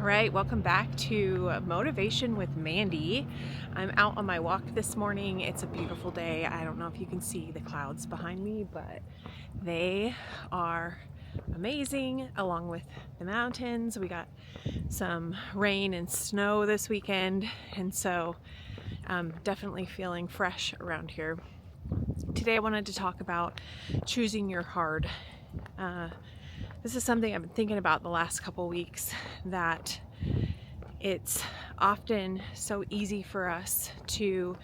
All right, welcome back to Motivation with Mandy. I'm out on my walk this morning. It's a beautiful day. I don't know if you can see the clouds behind me, but they are amazing, along with the mountains. We got some rain and snow this weekend, and so I'm definitely feeling fresh around here. Today I wanted to talk about choosing your hard. This is something I've been thinking about the last couple weeks, that it's often so easy for us to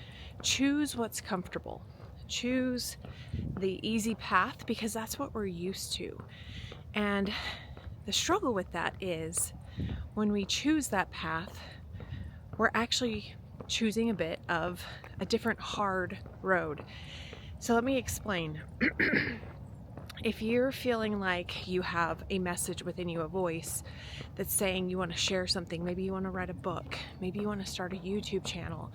choose what's comfortable, choose the easy path, because that's what we're used to. And the struggle with that is when we choose that path, we're actually choosing a bit of a different hard road. So let me explain. If you're feeling like you have a message within you, a voice that's saying you want to share something, maybe you want to write a book, maybe you want to start a YouTube channel,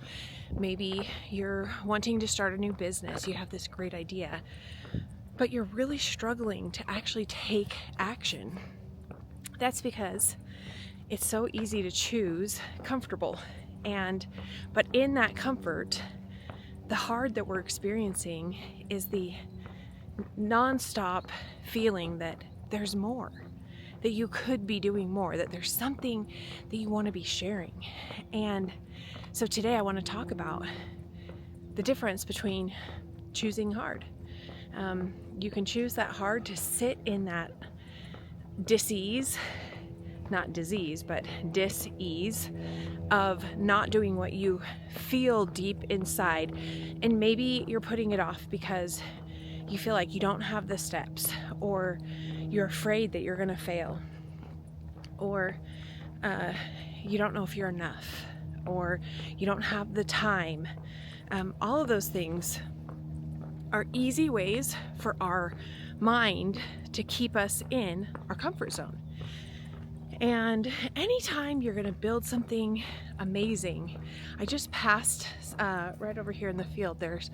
maybe you're wanting to start a new business, you have this great idea, but you're really struggling to actually take action, that's because it's so easy to choose comfortable. But in that comfort, the hard that we're experiencing is the non-stop feeling that there's more, that you could be doing more, that there's something that you want to be sharing. And so today I want to talk about the difference between choosing hard. You can choose that hard to sit in that dis-ease, not disease, but dis-ease of not doing what you feel deep inside. And maybe you're putting it off because you feel like you don't have the steps, or you're afraid that you're going to fail, or you don't know if you're enough, or you don't have the time. All of those things are easy ways for our mind to keep us in our comfort zone. And anytime you're going to build something amazing, I just passed right over here in the field, there's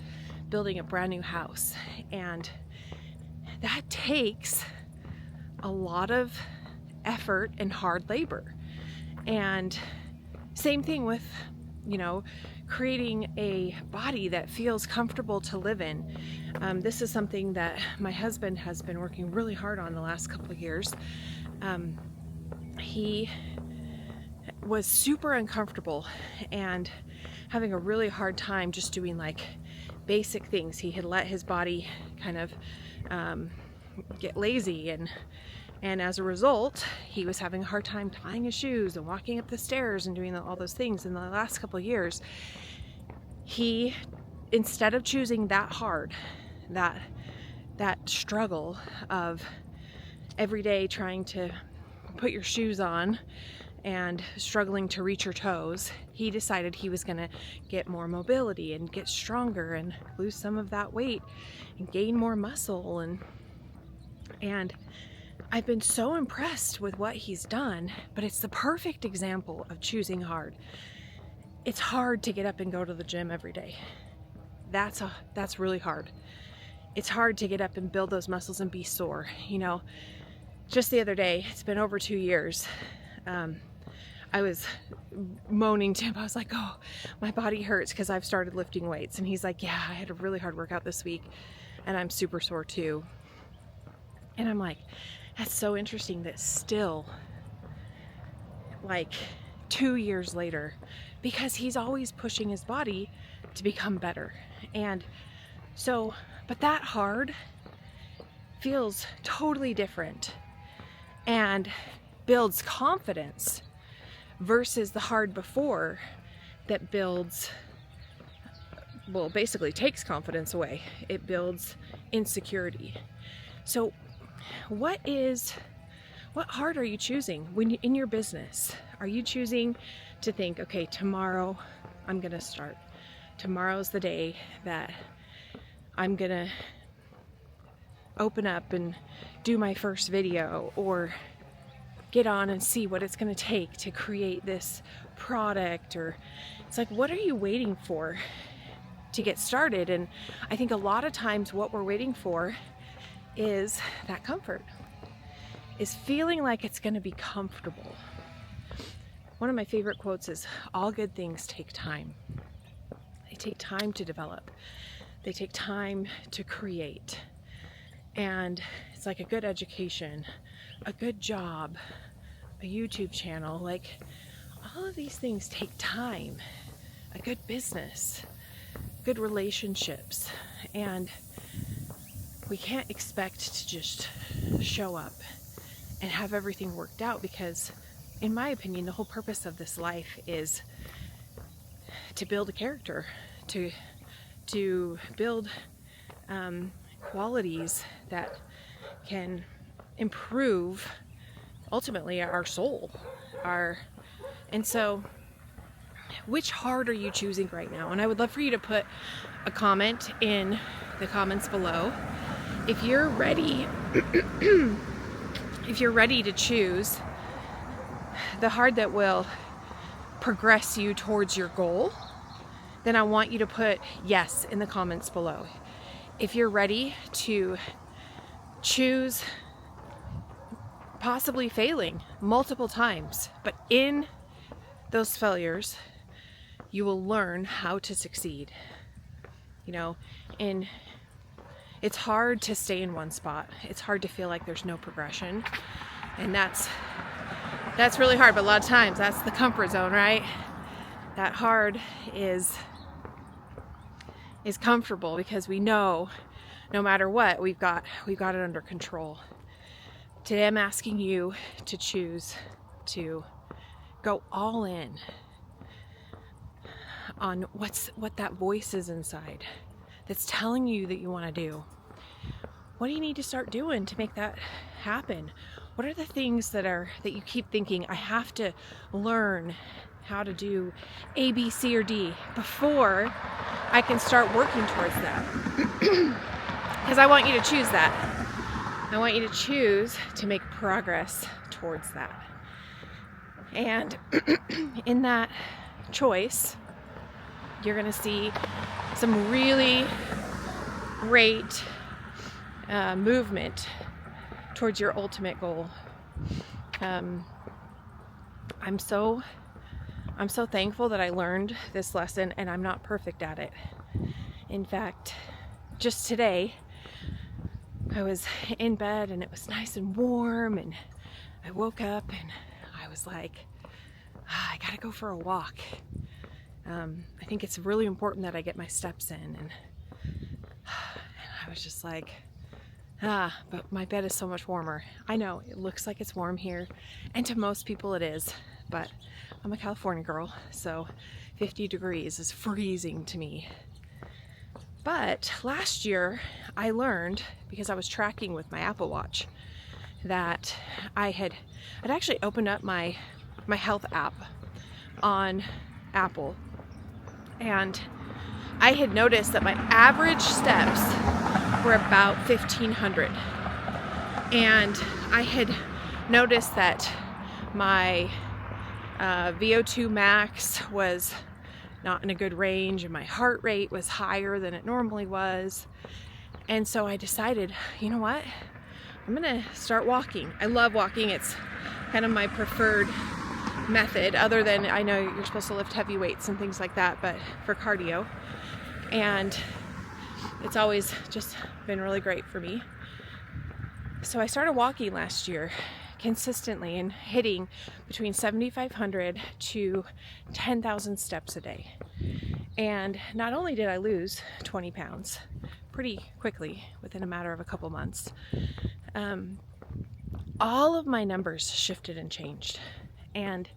building a brand new house, and that takes a lot of effort and hard labor. And same thing with, creating a body that feels comfortable to live in. This is something that my husband has been working really hard on the last couple of years. He was super uncomfortable and having a really hard time just doing like basic things. He had let his body kind of get lazy, and as a result, he was having a hard time tying his shoes and walking up the stairs and doing all those things. In the last couple of years, he, instead of choosing that hard, that struggle of every day trying to put your shoes on and struggling to reach your toes, he decided he was going to get more mobility and get stronger and lose some of that weight and gain more muscle. And I've been so impressed with what he's done, but it's the perfect example of choosing hard. It's hard to get up and go to the gym every day. That's really hard. It's hard to get up and build those muscles and be sore. Just the other day, it's been over 2 years, I was moaning to him. I was like, oh, my body hurts because I've started lifting weights. And he's like, yeah, I had a really hard workout this week and I'm super sore too. And I'm like, that's so interesting that still, like 2 years later, because he's always pushing his body to become better. And so, but that hard feels totally different and builds confidence versus the hard before that basically takes confidence away. It builds insecurity. So what hard are you choosing in your business? Are you choosing to think, okay, tomorrow I'm going to start. Tomorrow's the day that I'm going to open up and do my first video, or get on and see what it's going to take to create this product? Or it's like, what are you waiting for to get started? And I think a lot of times what we're waiting for is that comfort, is feeling like it's going to be comfortable. one of my favorite quotes is, all good things take time. They take time to develop. They take time to create. And it's like a good education, a good job, a YouTube channel, like all of these things take time. A good business, good relationships, and we can't expect to just show up and have everything worked out, because in my opinion, the whole purpose of this life is to build a character, to build qualities that can improve ultimately our soul. And so which heart are you choosing right now? And I would love for you to put a comment in the comments below if you're ready if you're ready to choose the heart that will progress you towards your goal. Then I want you to put yes in the comments below. If you're ready to choose possibly failing multiple times, but in those failures, you will learn how to succeed. You know, and it's hard to stay in one spot. It's hard to feel like there's no progression. And that's really hard, but a lot of times that's the comfort zone, right? That hard is comfortable because we know no matter what, we've got it under control. Today I'm asking you to choose to go all in on what that voice is inside that's telling you that you want to do. What do you need to start doing to make that happen? What are the things that you keep thinking, I have to learn how to do A, B, C, or D before I can start working towards that? Because I want you to choose that. I want you to choose to make progress towards that. And in that choice, you're going to see some really great movement towards your ultimate goal. I'm so thankful that I learned this lesson, and I'm not perfect at it. In fact, just today, I was in bed and it was nice and warm, and I woke up and I was like, I gotta go for a walk. I think it's really important that I get my steps in, and I was just like, but my bed is so much warmer. I know it looks like it's warm here, and to most people it is, but I'm a California girl, so 50 degrees is freezing to me. But last year I learned, because I was tracking with my Apple Watch, that I'd actually opened up my health app on Apple, and I had noticed that my average steps were about 1,500, and I had noticed that my VO2 max was not in a good range, and my heart rate was higher than it normally was. And so I decided, you know what, I'm gonna start walking. I love walking. It's kind of my preferred method, other than I know you're supposed to lift heavy weights and things like that, but for cardio. And it's always just been really great for me. So I started walking last year consistently and hitting between 7,500 to 10,000 steps a day. And not only did I lose 20 pounds pretty quickly within a matter of a couple months, all of my numbers shifted and changed. And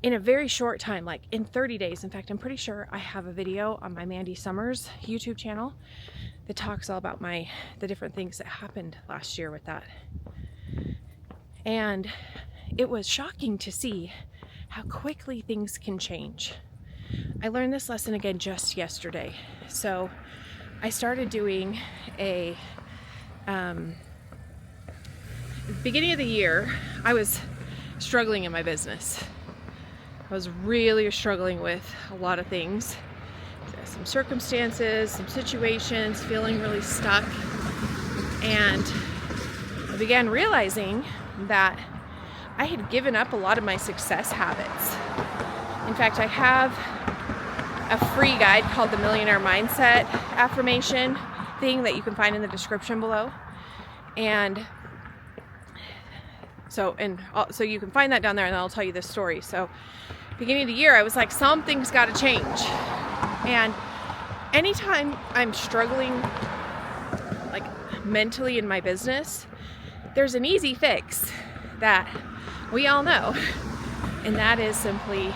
in a very short time, like in 30 days, in fact, I'm pretty sure I have a video on my Mandy Sommers YouTube channel that talks all about the different things that happened last year with that. And it was shocking to see how quickly things can change. I learned this lesson again just yesterday. So I started doing beginning of the year, I was struggling in my business. I was really struggling with a lot of things. Some circumstances, some situations, feeling really stuck. And I began realizing that I had given up a lot of my success habits. In fact, I have a free guide called the Millionaire Mindset affirmation thing that you can find in the description below. And so you can find that down there, and I'll tell you this story. So beginning of the year, I was like, something's got to change. And anytime I'm struggling like mentally in my business, there's an easy fix that we all know, and that is simply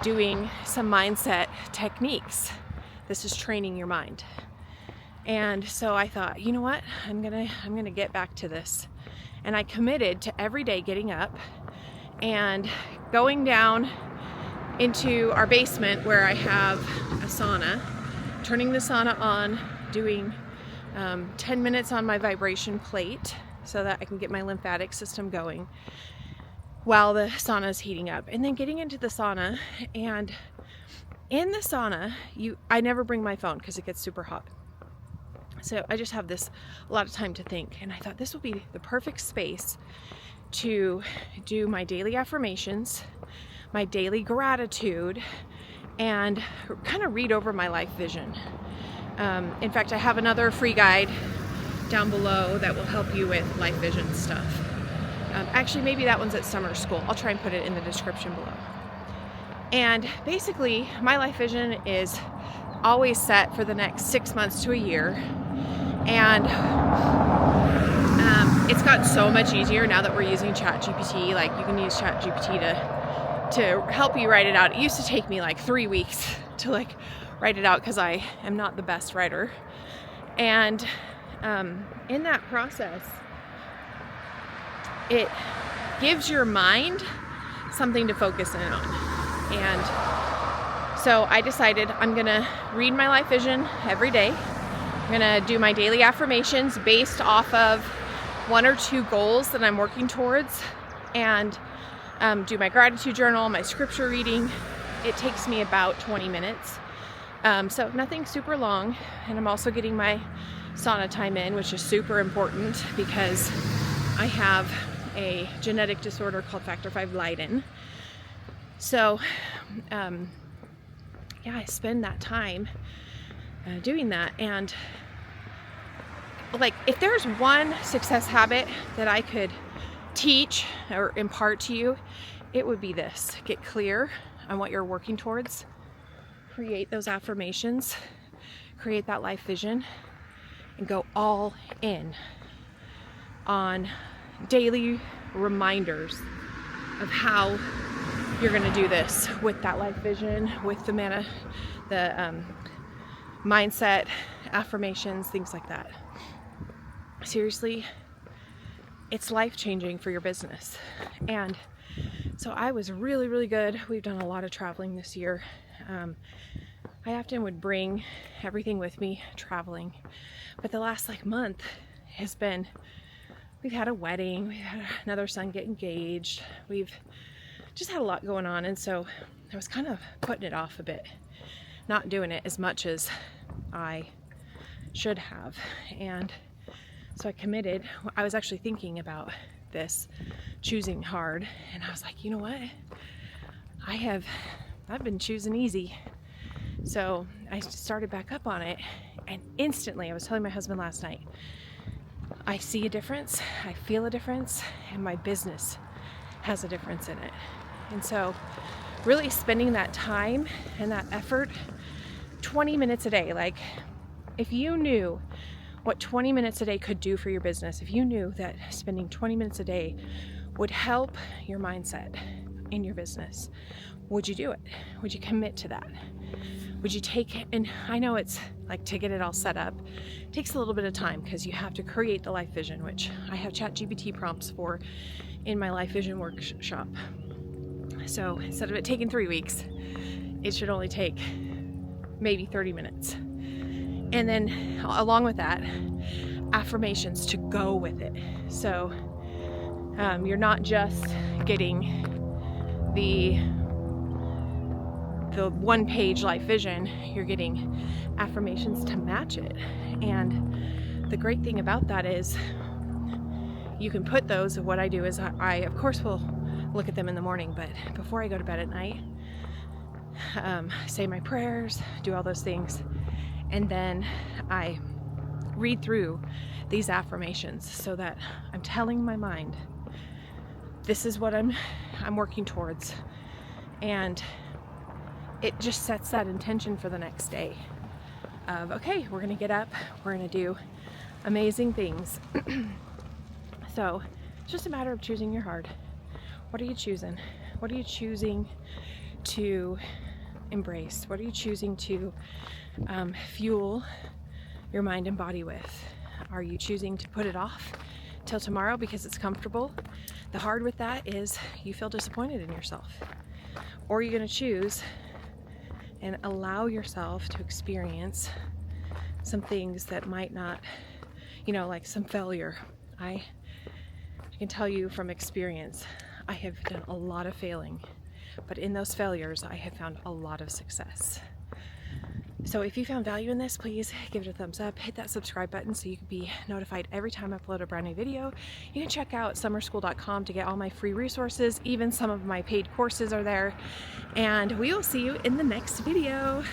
doing some mindset techniques. This is training your mind. And so I thought, you know what, I'm gonna get back to this. And I committed to every day getting up and going down into our basement where I have a sauna, turning the sauna on, doing 10 minutes on my vibration plate so that I can get my lymphatic system going while the sauna is heating up, and then getting into the sauna. And in the sauna, I never bring my phone because it gets super hot. So I just have a lot of time to think, and I thought this will be the perfect space to do my daily affirmations, my daily gratitude, and kind of read over my life vision. In fact, I have another free guide down below that will help you with life vision stuff. Actually, maybe that one's at Sommers school. I'll try and put it in the description below. And basically, my life vision is always set for the next 6 months to a year. And it's gotten so much easier now that we're using ChatGPT. Like, you can use ChatGPT to help you write it out. It used to take me like 3 weeks to like write it out because I am not the best writer. And in that process, it gives your mind something to focus in on. And so I decided I'm gonna read my life vision every day. I'm gonna do my daily affirmations based off of 1 or 2 goals that I'm working towards, and do my gratitude journal, my scripture reading. It takes me about 20 minutes. So nothing super long. And I'm also getting my sauna time in, which is super important because I have a genetic disorder called Factor V Leiden. So yeah, I spend that time doing that. And like, if there's one success habit that I could teach or impart to you, it would be this: get clear on what you're working towards, create those affirmations, create that life vision, and go all in on daily reminders of how you're going to do this with that life vision, with the mindset affirmations, things like that. Seriously, it's life-changing for your business. And so I was really, really good. We've done a lot of traveling this year. I often would bring everything with me traveling, but the last month has been, we've had a wedding, we've had another son get engaged, we've just had a lot going on, and so I was kind of putting it off a bit, not doing it as much as I should have. And so I committed. I was actually thinking about this, choosing hard, and I was like, you know what? I've been choosing easy. So I started back up on it, and instantly, I was telling my husband last night, I see a difference, I feel a difference, and my business has a difference in it. And so really spending that time and that effort, 20 minutes a day, like if you knew what 20 minutes a day could do for your business, if you knew that spending 20 minutes a day would help your mindset in your business, would you do it? Would you commit to that? Would you take, and I know it's like, to get it all set up, it takes a little bit of time because you have to create the life vision, which I have ChatGPT prompts for in my life vision workshop. So instead of it taking 3 weeks, it should only take maybe 30 minutes. And then along with that, affirmations to go with it. So you're not just getting the one-page life vision, you're getting affirmations to match it. And the great thing about that is you can put those. What I do is I of course will look at them in the morning, but before I go to bed at night, say my prayers, do all those things, and then I read through these affirmations so that I'm telling my mind, this is what I'm working towards, and it just sets that intention for the next day of, okay, we're gonna get up, we're gonna do amazing things. So it's just a matter of choosing your heart. What are you choosing? What are you choosing to embrace? What are you choosing to fuel your mind and body with? Are you choosing to put it off till tomorrow because it's comfortable? The hard with that is you feel disappointed in yourself. Or you're going to choose and allow yourself to experience some things that might not, like some failure. I can tell you from experience, I have done a lot of failing, but in those failures, I have found a lot of success. So if you found value in this, please give it a thumbs up, hit that subscribe button so you can be notified every time I upload a brand new video. You can check out summerschool.com to get all my free resources. Even some of my paid courses are there. And we will see you in the next video.